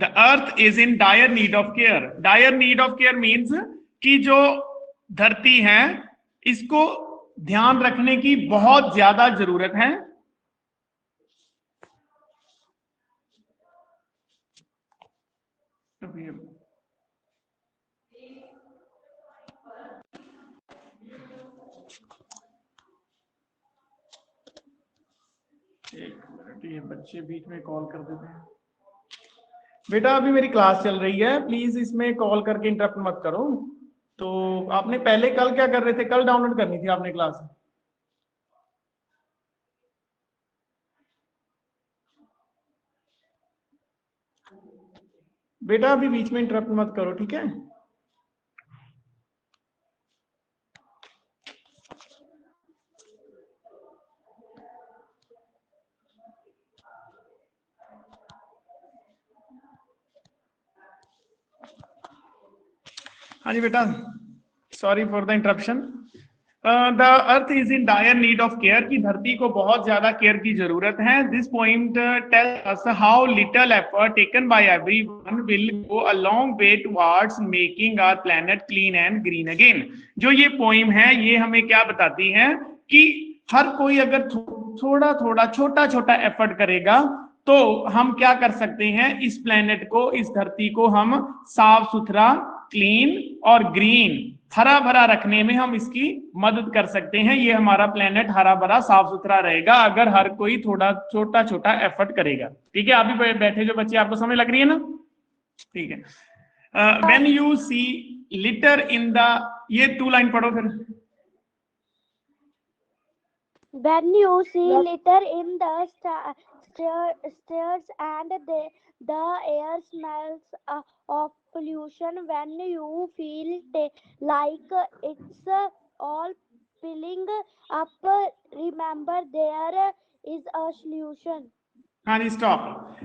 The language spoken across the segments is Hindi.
The earth is in dire need of care. Dyer need of care means कि जो धरती है इसको ध्यान रखने की बहुत ज्यादा जरूरत है। एक मिनट, ये बच्चे बीच में कॉल कर देते हैं। बेटा अभी मेरी क्लास चल रही है, प्लीज इसमें कॉल करके इंटरप्ट मत करो। तो आपने पहले कल क्या कर रहे थे? कल डाउनलोड करनी थी आपने क्लास। बेटा अभी बीच में इंटरप्ट मत करो, ठीक है? हाँ जी बेटा, sorry for the interruption. The earth is in dire need of care, की धरती को बहुत ज्यादा केयर की जरूरत है। This point tells us how little effort taken by everyone will go a long way towards making our planet clean and green again. जो ये पोइम है ये हमें क्या बताती है कि हर कोई अगर थोड़ा थोड़ा छोटा छोटा एफर्ट करेगा तो हम क्या कर सकते हैं, इस प्लैनेट को, इस धरती को हम साफ सुथरा, क्लीन और ग्रीन, हरा भरा रखने में हम इसकी मदद कर सकते हैं। ये हमारा प्लेनेट हरा भरा साफ सुथरा रहेगा अगर हर कोई थोड़ा छोटा छोटा एफर्ट करेगा। ठीक है, अभी बैठे जो बच्चे, आपको समझ लग रही है ना? ठीक है। When you see litter in the, ये 2 लाइन पढ़ो फिर। When you see litter in the stairs and the air smells of pollution, when you feel like it's all piling up, remember there is a solution. हाँ जी, स्टॉप।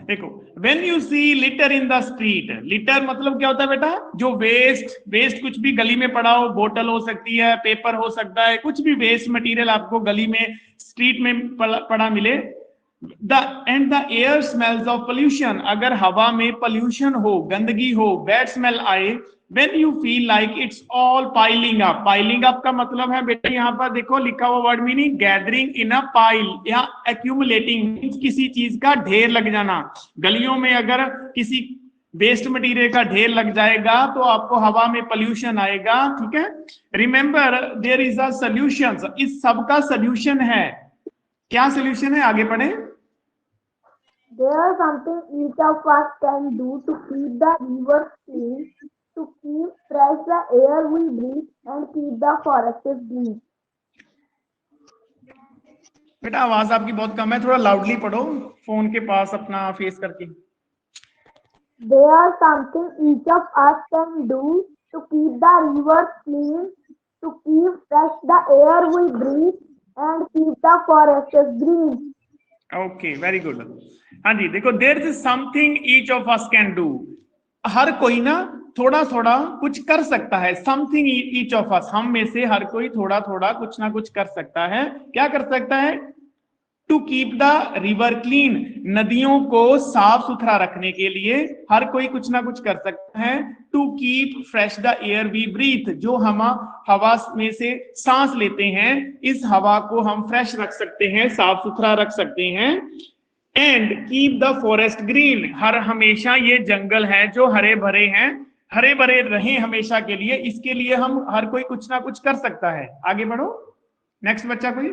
देखो, when you see litter in the street, litter मतलब क्या होता है बेटा? जो वेस्ट कुछ भी गली में पड़ा हो, बोतल हो सकती है, पेपर हो सकता है, कुछ भी वेस्ट मटेरियल आपको गली में, स्ट्रीट में पड़ा मिले। And the air smells of pollution, अगर हवा में पोल्यूशन हो, गंदगी हो, बैड स्मेल आए, when you feel like it's all piling up, piling up का मतलब है बेटा, यहाँ पर देखो लिखा हुआ word meaning gathering in a pile, यहाँ एक्यूमुलेटिंग, किसी चीज का ढेर लग जाना। गलियों में अगर किसी वेस्ट मटेरियल का ढेर लग जाएगा तो आपको हवा में पोल्यूशन आएगा। ठीक है, remember there is a solution, इस सब का सॉल्यूशन है। क्या सॉल्यूशन है? आगे पढ़े। There is something each of us can do to keep the rivers clean, to keep fresh the air we breathe, and keep the forests green. बेटा आवाज आपकी बहुत कम है, थोड़ा लाउडली पढ़ो, फोन के पास अपना फेस करके। There is something each of us can do to keep the rivers clean, to keep fresh the air we breathe, and keep the forests green. Okay, very good. हाँ जी, देखो, there is something each of us can do, हर कोई ना थोड़ा थोड़ा कुछ कर सकता है। समथिंग ईच ऑफ अस, हम में से हर कोई थोड़ा थोड़ा कुछ ना कुछ कर सकता है। क्या कर सकता है? To keep the river clean, नदियों को साफ सुथरा रखने के लिए हर कोई कुछ ना कुछ कर सकता है। To keep fresh the air we breathe, जो हम हवा में से सांस लेते हैं, इस हवा को हम फ्रेश रख सकते हैं, साफ सुथरा रख सकते हैं। And keep the forest green, हर हमेशा ये जंगल है जो हरे भरे हैं, हरे भरे रहे हमेशा के लिए, इसके लिए हम हर कोई कुछ ना कुछ कर सकता है। आगे बढ़ो, नेक्स्ट बच्चा कोई।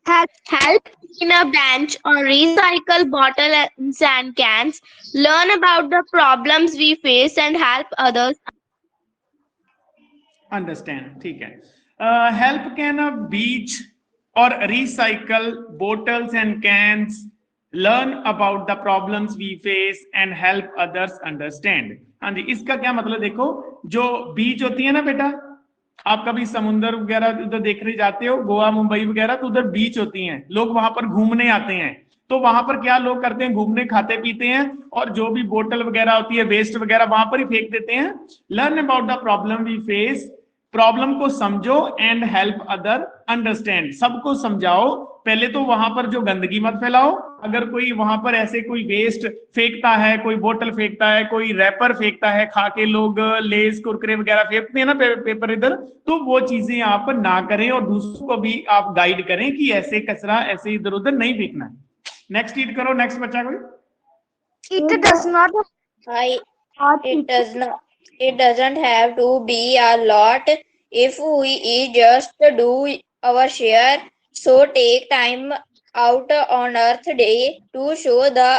Help clean a bench or recycle bottles and cans. Learn about the problems we face and help others understand. ठीक है, help can a beach or recycle bottles and cans. Learn about the problems we face and help others understand. हाँ जी, इसका क्या मतलब? देखो, जो बीच होती है ना बेटा, आप कभी समुद्र वगैरह उधर देखने जाते हो, गोवा मुंबई वगैरह, तो उधर बीच होती हैं, लोग वहां पर घूमने आते हैं। तो वहां पर क्या लोग करते हैं? घूमने, खाते पीते हैं, और जो भी बोतल वगैरह होती है, वेस्ट वगैरह, वहां पर ही फेंक देते हैं। Learn about the problem we face problem को समझो एंड हेल्प अदर अंडरस्टैंड, सबको समझाओ। पहले तो वहां पर जो गंदगी मत फैलाओ, अगर कोई वहां पर ऐसे कोई वेस्ट फेंकता है, कोई बोतल फेंकता है, कोई रैपर फेंकता है, खा के लोग लेस कुरकुरे वगैरह फेंकते हैं ना पेपर इधर, तो वो चीजें आप ना करें और दूसरों को भी आप गाइड करें कि ऐसे कचरा ऐसे इधर उधर नहीं फेंकना है। नेक्स्ट रीड करो, नेक्स्ट बच्चा कोई। It does not. It doesn't have to be a lot if we just do our share. So take time out on Earth Day to show the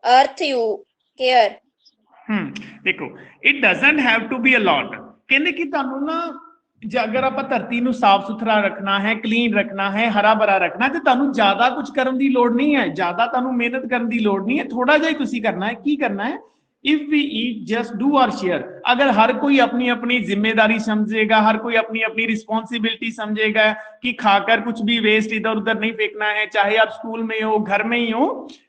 Earth you care. देखो, it doesn't have to be a lot, कहने कि ਤੁਹਾਨੂੰ ਨਾ अगर आप धरती ਨੂੰ साफ सुथरा रखना है, क्लीन रखना है, हरा भरा रखना है, तो ਤੁਹਾਨੂੰ ज्यादा कुछ ਕਰਨ ਦੀ ਲੋੜ नहीं है, ज्यादा ਤੁਹਾਨੂੰ ਮਿਹਨਤ ਕਰਨ ਦੀ ਲੋੜ नहीं है, थोड़ा ਜਿਹਾ ਹੀ ਤੁਸੀਂ करना है। ਕੀ करना है? If we eat just do our share, अगर हर कोई अपनी अपनी जिम्मेदारी समझेगा, हर कोई अपनी अपनी रिस्पॉन्सिबिलिटी समझेगा कि खाकर कुछ भी वेस्ट इधर उधर नहीं फेंकना है, चाहे आप स्कूल में हो, घर में ही हो,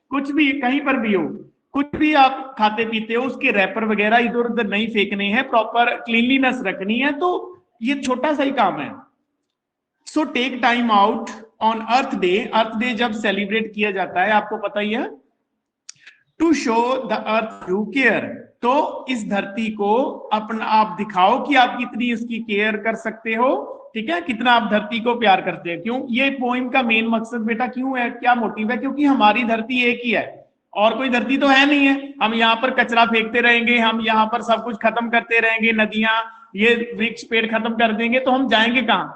कुछ भी कहीं पर भी हो, कुछ भी आप खाते पीते हो, उसके रैपर वगैरह इधर उधर नहीं फेंकने हैं, प्रॉपर क्लीनलीनेस रखनी है, तो ये छोटा सा ही काम है। So take time out on Earth Day, Earth Day जब सेलिब्रेट किया जाता है आपको पता ही है, to show the earth you care, तो इस धरती को अपना आप दिखाओ कि आप कितनी इसकी केयर कर सकते हो, ठीक है, कितना आप धरती को प्यार करते हैं। क्यों ये पोइम का मेन मकसद बेटा क्यों है, क्या मोटिव है? क्योंकि हमारी धरती एक ही है और कोई धरती तो है नहीं है। हम यहाँ पर कचरा फेंकते रहेंगे, हम यहाँ पर सब कुछ खत्म करते रहेंगे, नदियां ये वृक्ष पेड़ खत्म कर देंगे, तो हम जाएंगे कहाँ?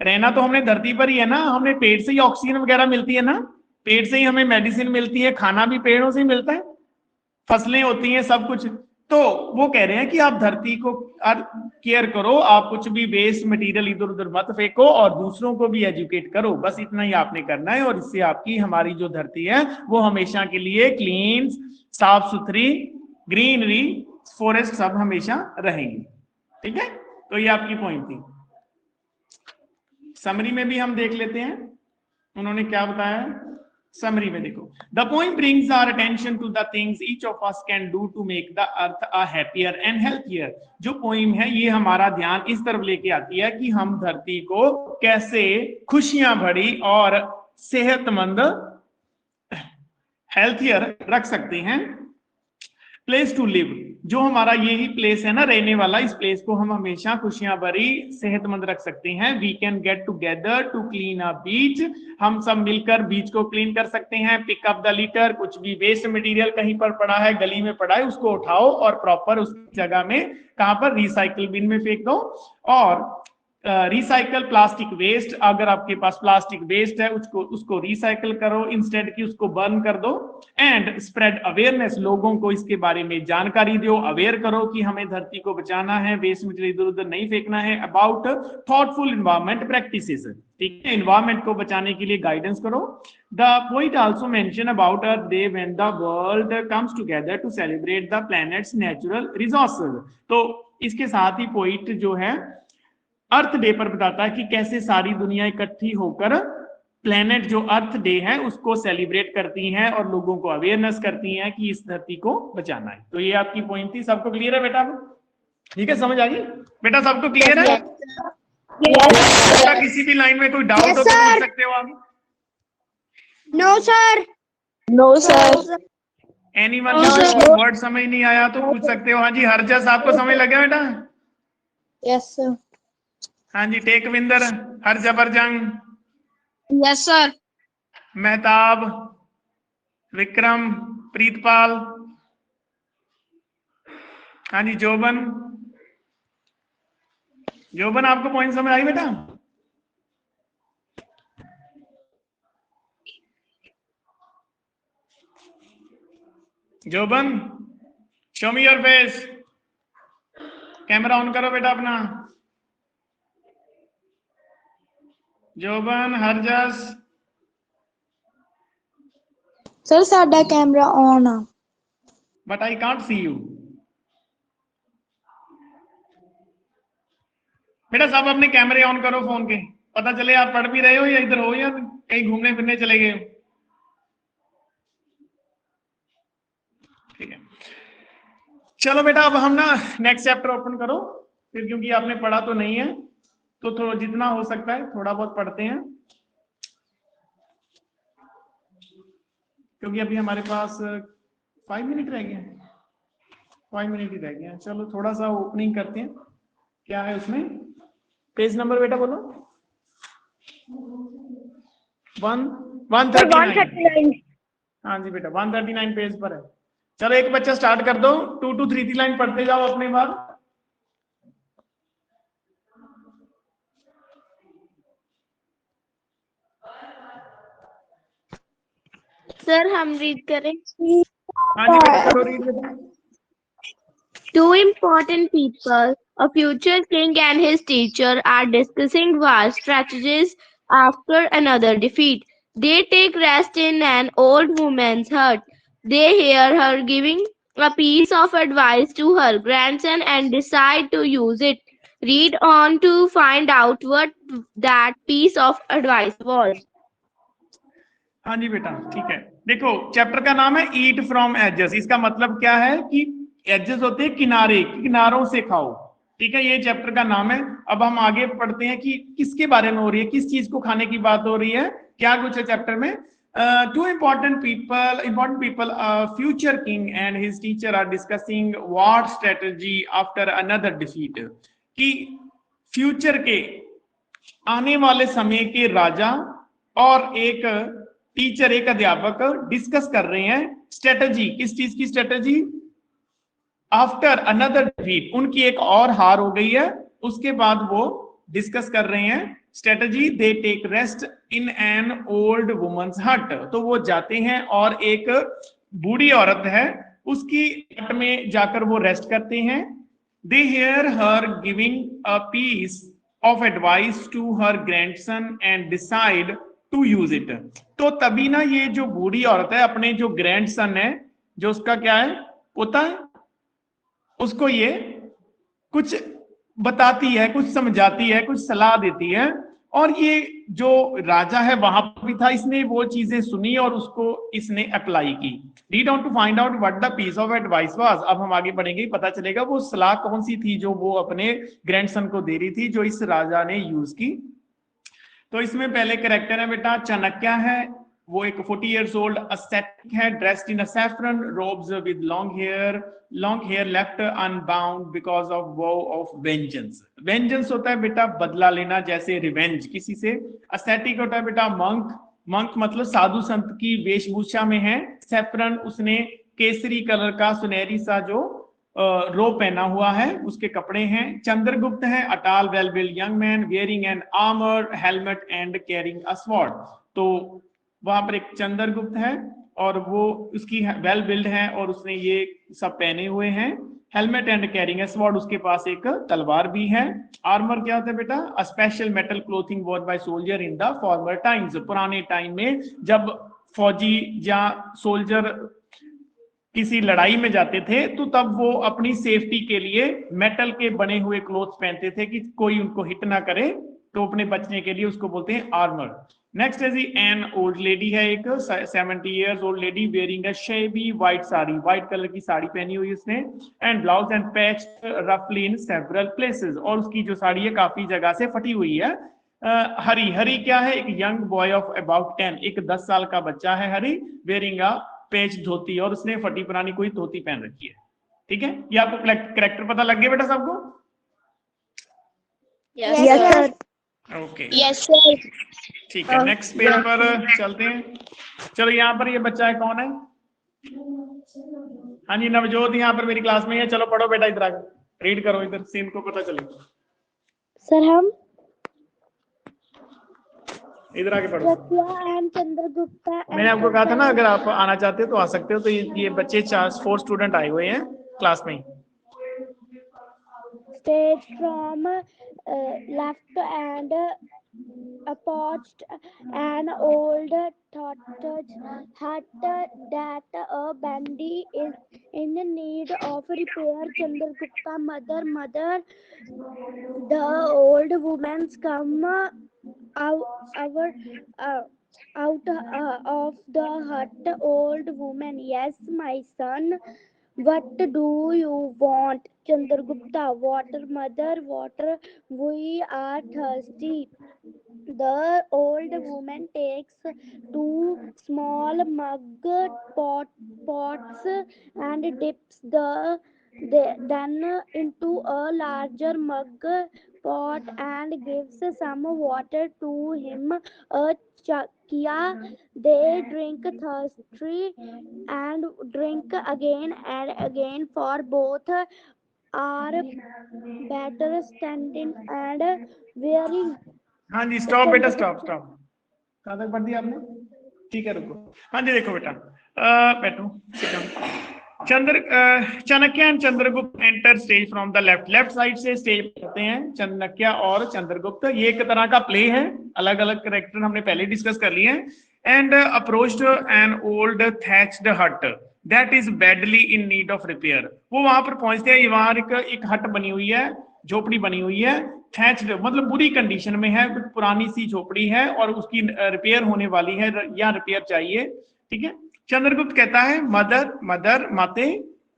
रहना तो हमने धरती पर ही है ना, हमने पेड़ से ही ऑक्सीजन वगैरह मिलती है ना, पेड़ से ही हमें मेडिसिन मिलती है, खाना भी पेड़ों से ही मिलता है, फसलें होती हैं, सब कुछ। तो वो कह रहे हैं कि आप धरती को केयर करो, आप कुछ भी वेस्ट मटेरियल इधर उधर मत फेंको और दूसरों को भी एजुकेट करो, बस इतना ही आपने करना है। और इससे आपकी हमारी जो धरती है वो हमेशा के लिए क्लीन, साफ सुथरी, ग्रीनरी, फॉरेस्ट सब हमेशा रहेंगी, ठीक है। तो ये आपकी पॉइंट थी। समरी में भी हम देख लेते हैं उन्होंने क्या बताया। समरी में देखो, the poem brings our attention to the things each of us can do to make the earth a happier and healthier. जो पोइम है ये हमारा ध्यान इस तरफ लेके आती है कि हम धरती को कैसे खुशियां भरी और सेहतमंद, हेल्थियर रख सकते हैं। प्लेस टू लिव, जो हमारा यही प्लेस है ना रहने वाला, इस प्लेस को हम हमेशा खुशियां भरी सेहतमंद रख सकते हैं। We can get together to clean a beach, हम सब मिलकर बीच को क्लीन कर सकते हैं। पिक अप द लिटर, कुछ भी वेस्ट मटेरियल कहीं पर पड़ा है, गली में पड़ा है, उसको उठाओ और प्रॉपर उस जगह में कहां पर, रिसाइकल बिन में फेंक दो। और रिसाइकल प्लास्टिक वेस्ट, अगर आपके पास प्लास्टिक वेस्ट है उसको रिसाइकल करो इंस्टेड कि उसको बर्न कर दो। एंड स्प्रेड अवेयरनेस, लोगों को इसके बारे में जानकारी दो, अवेयर करो कि हमें धरती को बचाना है, वेस्ट मटेरियल इधर उधर नहीं फेंकना है। अबाउट थॉटफुल एनवायरमेंट प्रैक्टिसेस, ठीक है, एनवायरमेंट को बचाने के लिए गाइडेंस करो। The poet also mention about Earth Day when the world comes together to celebrate the planet's natural resources. तो इसके साथ ही पोइट जो है अर्थ डे पर बताता है कि कैसे सारी दुनिया इकट्ठी होकर प्लेनेट जो अर्थ डे है उसको सेलिब्रेट करती हैं और लोगों को अवेयरनेस करती हैं कि इस धरती को बचाना है। तो ये आपकी पॉइंट थी। सबको क्लियर है बेटा? ठीक है, समझ आ गई बेटा? सबको क्लियर है? बेटा किसी भी लाइन में कोई डाउट हो तो पूछ सकते हो आप। No, sir. No, sir. Anyone word समझ नहीं आया तो पूछ सकते हो। हाँ जी, हरजस आपको समझ लगा बेटा? Yes, sir. हाँ जी, टेकविंदर, हर जबरजंग, Yes, sir. मेहताब, विक्रम, प्रीतपाल, हाँ जी, जोबन, जोबन आपको पॉइंट समझ आई बेटा? Joban, show me your face, camera on करो बेटा अपना। जोबन, हरजस, Sir, साडा कैमरा ऑन आ। But I can't see you. बेटा सब अपने कैमरे ऑन करो फोन के, पता चले आप पढ़ भी रहे हो या इधर हो या कहीं घूमने फिरने चले गए हो। ठीक है, चलो बेटा अब हम ना नेक्स्ट चैप्टर ओपन करो। फिर क्योंकि आपने पढ़ा तो नहीं है, तो थोड़ा जितना हो सकता है थोड़ा बहुत पढ़ते हैं, क्योंकि अभी हमारे पास 5 मिनट रह गए हैं, 5 मिनट ही रह गए हैं। चलो थोड़ा सा ओपनिंग करते हैं, क्या है उसमें। पेज नंबर बेटा बोलो। 139। हाँ जी बेटा 139 पेज पर है। चलो एक बच्चा स्टार्ट कर दो, 2 to 3 लाइन पढ़ते जाओ अपने बाद। सर हम रीड करें। हाँ जी बेटा करो रीड बेटा। Two important people, a future king and his teacher, are discussing vast strategies after another defeat. They take rest in an old woman's hut. They hear her giving a piece of advice to her grandson and decide to use it. Read on to find out what that piece of advice was. हाँ जी बेटा ठीक है। देखो चैप्टर का नाम है ईट फ्रॉम एजेस। इसका मतलब क्या है कि एजेस होते हैं किनारे, किनारों से खाओ। ठीक है, ये चैप्टर का नाम है। अब हम आगे पढ़ते हैं कि किसके बारे में हो रही है, किस चीज को खाने की बात हो रही है, क्या कुछ है चैप्टर में। Two important people, future king and his teacher are discussing war strategy after another defeat। कि फ्यूचर के, आने वाले समय के राजा और एक टीचर, एक अध्यापक डिस्कस कर रहे हैं स्ट्रेटजी। किस चीज की स्ट्रेटजी? आफ्टर अनदर डिफीट, उनकी एक और हार हो गई है, उसके बाद वो डिस्कस कर रहे हैं strategy. They take rest in an old woman's hut, तो वो जाते हैं और एक बूढ़ी औरत है उसकी हट में जाकर वो रेस्ट करते हैं। They hear her giving a piece of advice to her grandson and decide to use it. तो तभी ना ये जो बूढ़ी औरत है अपने जो ग्रैंडसन है, जो उसका क्या है, पोता है, उसको ये कुछ बताती है, कुछ समझाती है, कुछ सलाह देती है। और ये जो राजा है वहां पर भी था, इसने वो चीजें सुनी और उसको इसने अप्लाई की। Read on to find out what the piece of advice was. अब हम आगे बढ़ेंगे, पता चलेगा वो सलाह कौन सी थी जो वो अपने ग्रैंडसन को दे रही थी, जो इस राजा ने यूज की। तो इसमें पहले कैरेक्टर है बेटा चाणक्य है। वो एक 40 years old ascetic है, dressed in a saffron robes with long hair left unbound because of vow of vengeance। vengeance होता है बेटा बदला लेना, जैसे रिवेंज किसी से। ascetic होता है बेटा मंक मतलब साधु संत की वेशभूषा में है। सैफरन, उसने केसरी कलर का सुनहरी सा जो रोब पहना हुआ है, उसके कपड़े हैं। चंद्रगुप्त है a tall well build young man wearing an armour helmet and carrying a sword. तो वहां पर एक चंद्रगुप्त है और वो उसकी वेल बिल्ड है और उसने ये सब पहने हुए हैं। Helmet and carrying a sword, उसके पास एक तलवार भी है। आर्मर क्या होता है बेटा? A special metal clothing wore by soldier in the former times. पुराने टाइम में जब फौजी या सोल्जर किसी लड़ाई में जाते थे तो तब वो अपनी सेफ्टी के लिए मेटल के बने हुए क्लोथ्स पहनते थे कि कोई उनको हिट ना करे, तो अपने बचने के लिए उसको बोलते हैं आर्मर। नेक्स्ट है जी एन ओल्ड लेडी है, एक 70 years old lady wearing a शेबी white sari, white colour की साड़ी पहनी हुई उसने। एंड ब्लाउज एंड पैच्ड रफली इन सेवरल प्लेसेस, और उसकी जो साड़ी है काफी जगह से फटी हुई है। हरी क्या है? एक यंग बॉय ऑफ अबाउट 10, एक 10 साल का बच्चा है हरी, वेयरिंग अ पेच धोती, और उसने फटी पुरानी कोई धोती पहन रखी है। ठीक है, ये आपको करेक्टर पता लग गया बेटा सबको? Yes, sir. Okay Yes, sir. ठीक है, नेक्स्ट पेज पर चलते हैं। चलो यहाँ पर ये बच्चा है, कौन है? हाँ जी नवजोत यहाँ पर मेरी क्लास में है। चलो पढ़ो बेटा, इधर आकर रीड करो, इधर से इनको पता चलेगा। सर हम इधर आके पढ़ो। एंड चंद्रगुप्ता मैंने आपको कहा था ना अगर आप आना चाहते हो तो आ सकते हो। तो ये बच्चे 4 स्टूडेंट आए हुए हैं क्लास में। stage from left and approached an old thatched hut that a bandy is in need of repair. Chandragupta mother, the old woman's come out of the hut. Old woman, yes, my son. What do you want? Chandragupta, water, mother, water. We are thirsty. The old woman takes two small pots and dips then into a larger mug pot and gives some water to him. A chakia. They drink thirsty and drink again and again, for both are better standing and weary. हाँ जी, स्टॉप बेटा, स्टॉप स्टॉप। कहाँ तक पढ़ दिया आपने? ठीक है, रुको। हाँ जी, देखो बेटा, बैठो, sit down। Chanakya and Chandragupta enter stage from the left side से स्टेज करते हैं चाणक्य और चंद्रगुप्त। ये एक तरह का प्ले है, अलग अलग कैरेक्टर हमने पहले डिस्कस कर लिए हैं। And approached an old thatched hut that is badly in need of repair. वो वहां पर पहुंचते हैं, वहां एक हट बनी हुई है, झोपड़ी बनी हुई है, थैच्ड मतलब बुरी कंडीशन में है, कुछ पुरानी सी झोपड़ी है और उसकी रिपेयर होने वाली है या रिपेयर चाहिए। ठीक है, चंद्रगुप्त कहता है मदर मदर माते।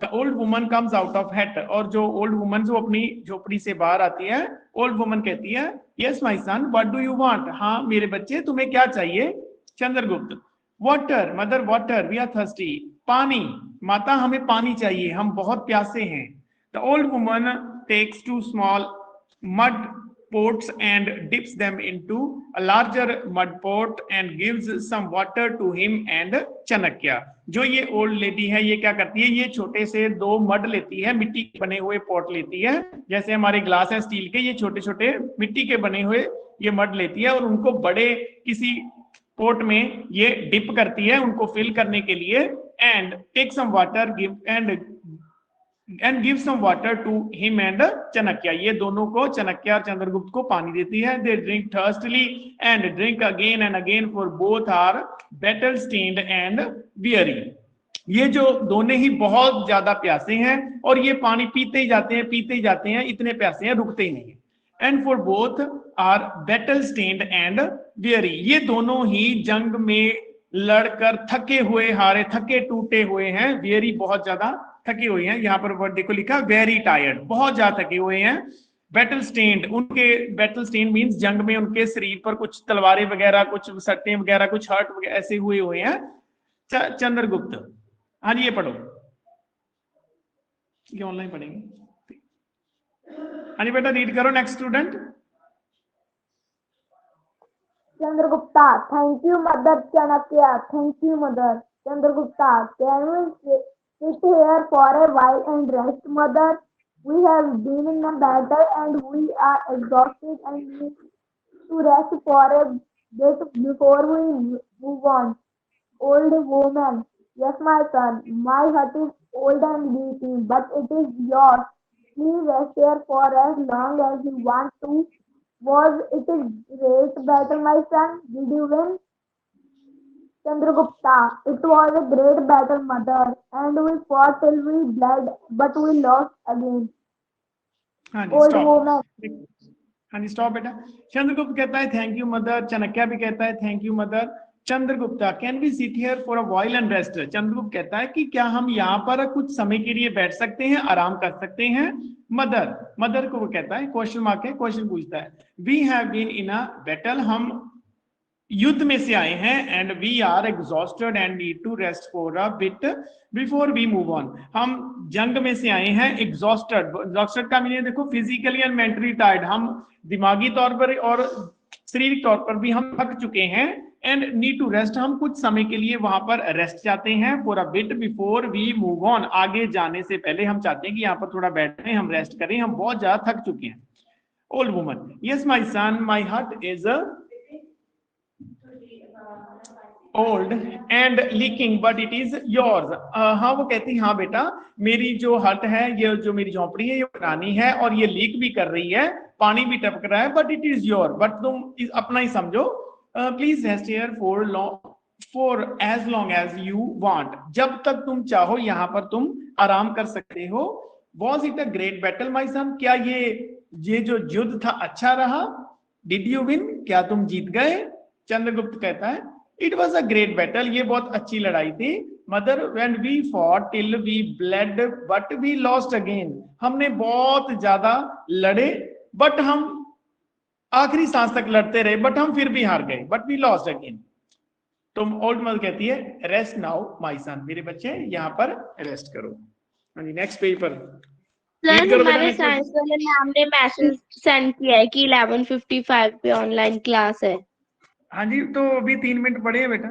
The old woman comes out of हट, और जो ओल्ड वुमन जो अपनी झोपड़ी से बाहर आती है, ओल्ड वुमन कहती है yes my son what do you want, हाँ मेरे बच्चे तुम्हें क्या चाहिए। Chandragupt water mother water we are thirsty, पानी माता हमें पानी चाहिए, हम बहुत प्यासे हैं। The old woman takes two small mud pots and dips them into a larger mud pot and gives some water to him and Chanakya। जो ये ओल्ड लेडी है ये क्या करती है, ये छोटे से दो मड लेती है, मिट्टी के बने हुए पॉट लेती है, जैसे हमारे ग्लास है स्टील के, ये छोटे छोटे मिट्टी के बने हुए ये मड लेती है और उनको बड़े किसी पोट में ये डिप करती है उनको फिल करने के लिए। And take some water give and give some water to him and Chanakya. ये दोनों को, चाणक्य और चंद्रगुप्त को पानी देती है। They drink thirstily and drink again and again for both are battle stained and weary. ये जो दोनों ही बहुत ज्यादा प्यासे हैं और ये पानी पीते ही जाते हैं, पीते ही जाते हैं, इतने प्यासे हैं, रुकते ही नहीं। And for both are battle stained and weary, ये दोनों ही जंग में लड़कर थके हुए, हारे थके टूटे हुए हैं। वियरी बहुत ज्यादा थके हुए हैं, यहाँ पर वर्ड देखो लिखा वेरी टायर्ड, बहुत ज्यादा थके हुए हैं। बैटल स्टेन्ड, उनके बैटल स्टेन्ड मींस जंग में उनके शरीर पर कुछ तलवारें वगैरह, कुछ सट्टे वगैरह, कुछ हर्ट ऐसे हुए हैं। चंद्रगुप्त, हाँ जी ये पढ़ो, ये ऑनलाइन पढ़ेंगे। हाँ जी बेटा रीड करो, next student. Chandragupta, thank you, Mother. Chanakya, thank you, Mother. Chandragupta, can we sit here for a while and rest, Mother? We have been in a battle and we are exhausted and need to rest for a bit before we move on. Old woman, yes, my son. My hut is old and leaky, but it is yours. Please rest here for as long as you want to. Was it a great battle, my son? Did you win? Chandragupta, it was a great battle, Mother, and we fought till we bled, but we lost again. हाँ जी Old स्टॉप, woman, हाँ जी स्टॉप बेटा। चंद्रगुप्त कहता है थैंक यू मदर, चाणक्य भी कहता है thank you mother. Chandragupta, can we sit here for a while and rest. Chandragupt कहता है कि क्या हम यहाँ पर कुछ समय के लिए बैठ सकते हैं, आराम कर सकते हैं। मदर को वो कहता है, क्वेश्चन मार्क है, क्वेश्चन पूछता है। We have been in a battle, हम युद्ध में से आए हैं। And we are exhausted and need to rest for a bit before we move on, हम जंग में से आए हैं। एग्जॉस्टेड का मीनिंग देखो फिजिकली एंड मेंटली टायर्ड, हम दिमागी तौर पर और शारीरिक तौर पर भी हम थक चुके हैं। एंड नीड टू रेस्ट, हम कुछ समय के लिए वहां पर रेस्ट चाहते हैं। For a bit before we move on, आगे जाने से पहले हम चाहते हैं कि यहाँ पर थोड़ा बैठे, हम रेस्ट करें, हम बहुत ज्यादा थक चुके हैं। ओल्ड वुमन, यस माई सन, माई हट is old and leaking but it is yours. हाँ वो कहती हाँ बेटा, मेरी जो हट है, ये जो मेरी झोंपड़ी है, ये पुरानी है और ये लीक भी कर रही है, पानी भी टपक रहा है, but it is your, but तुम अपना ही समझो। Please rest here for as long as you want, जब तक तुम चाहो यहाँ पर तुम आराम कर सकते हो। Was it a great battle my son, क्या ये जो युद्ध था अच्छा रहा। डिड यू विन, क्या तुम जीत गए। चंद्रगुप्त कहता है it was a great battle, ये बहुत अच्छी लड़ाई थी। Mother when we fought till we bled but we lost again, हमने बहुत ज्यादा लड़े बट हम आखिरी सांस तक लड़ते रहे बट हम फिर भी हार गए, बट वी लॉस्ट अगेन। तो ओल्ड मदर कहती है रेस्ट नाउ माय सन, मेरे बच्चे यहाँ पर रेस्ट करो। हाँ जी, नेक्स्ट पेज पर सर Read करो बेटा हमारे next page। साइंस वाले मैम ने मैसेज सेंड किया है कि 11:55 पे ऑनलाइन क्लास है। हाँ जी, तो अभी 3 मिनट पड़े हैं बेटा।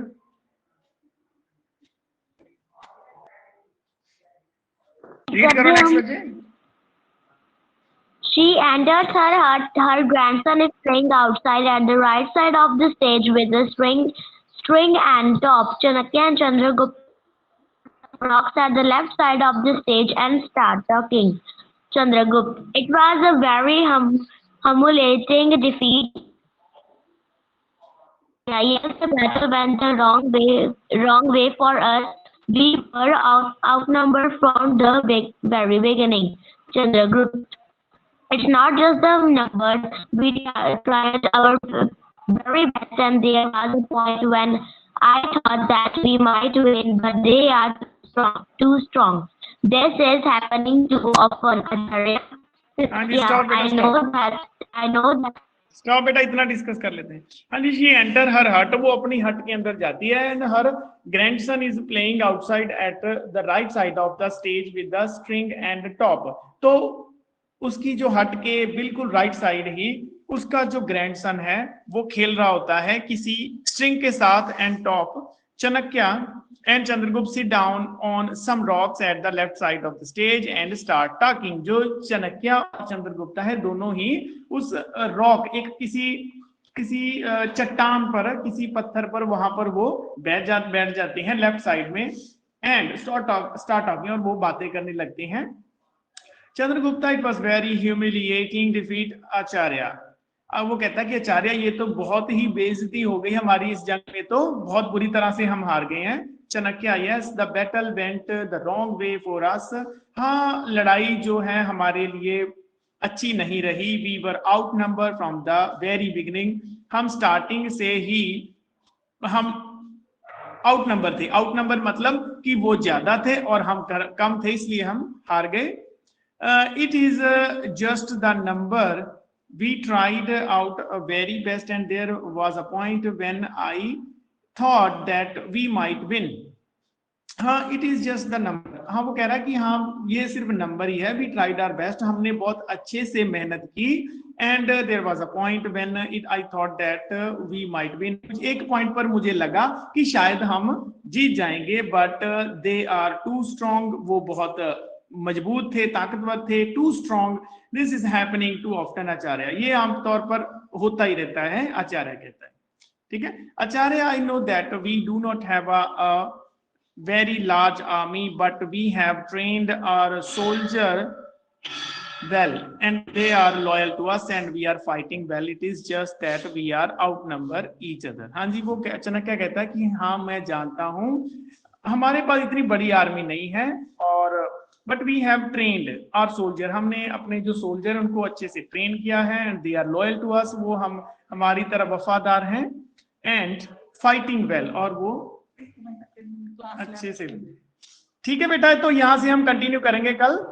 रीड करो नेक्स्ट बच्चे। She enters her hut. Her grandson is playing outside at the right side of the stage with a string and top. Chanakya and Chandragupta rocks at the left side of the stage and start talking. Chandragupta, it was a very humiliating defeat. Yes, the battle went the wrong way for us. We were outnumbered from the very beginning. Chandragupta, it's not just the numbers. We tried our very best, and there was a point when I thought that we might win, but they are too strong. This is happening too often. हाँ जी, Yeah, stop बेटा, I know that. स्टॉप बेटा, इतना डिस्कस कर लेते हैं। हाँ जी, शी एंटर हर हट, वो अपनी हट के अंदर जाती है। And her grandson is playing outside at the right side of the stage with the string and top. तो उसकी जो हट के बिल्कुल राइट साइड ही उसका जो ग्रैंडसन है वो खेल रहा होता है किसी स्ट्रिंग के साथ and top. Chanakya and Chandragupta sit down on some rocks at the left side of the stage and start talking. जो Chanakya और चंद्रगुप्ता है दोनों ही उस रॉक, एक किसी चट्टान पर, किसी पत्थर पर, वहां पर वो बैठ जाते हैं लेफ्ट साइड में एंड स्टार्ट टॉकिंग, और वो बातें करने लगते हैं। Chandragupta, it was very humiliating defeat Acharya. अब वो कहता है कि आचार्य ये तो बहुत ही बेइज्जती हो गई हमारी इस जंग में, तो बहुत बुरी तरह से हम हार गए हैं। Chanakya, yes the battle went the wrong way for us. हाँ, लड़ाई जो है हमारे लिए अच्छी नहीं रही। We were outnumber from the very beginning, हम स्टार्टिंग से ही हम आउट नंबर थे। आउट नंबर मतलब कि वो ज्यादा थे और हम कम थे, इसलिए हम हार गए। It is just the number, we tried out a very best and there was a point when I thought that we might win. हाँ, it is just the number। हाँ, वो कह रहा है कि हाँ ये सिर्फ नंबर ही है। we tried our best, हमने बहुत अच्छे से मेहनत की। and there was a point when I thought that we might win। एक पॉइंट पर मुझे लगा कि शायद हम जीत जाएंगे, but they are too strong, वो बहुत मजबूत थे, ताकतवर थे। Too strong, this is happening too often Acharya, ये आमतौर पर होता ही रहता है, आचार्य कहता है। ठीक है, Acharya, I know that we do not have a very large army but we have trained our soldier well and they are loyal to us and we are fighting well, it is just that we are outnumber each other। हाँ जी, वो अचानक क्या कहता है कि हाँ मैं जानता हूँ हमारे पास इतनी बड़ी आर्मी नहीं है, और but we have trained our soldier, हमने अपने जो सोल्जर उनको अच्छे से ट्रेन किया है। And they are loyal to us, वो हमारी तरह वफादार हैं। एंड फाइटिंग वेल, और वो अच्छे से। ठीक है बेटा, तो यहाँ से हम कंटिन्यू करेंगे कल।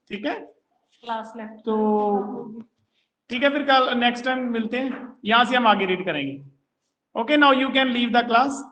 ठीक है, तो ठीक है, फिर कल नेक्स्ट टाइम मिलते हैं, यहाँ से हम आगे रीड करेंगे। Okay, now you can leave the class.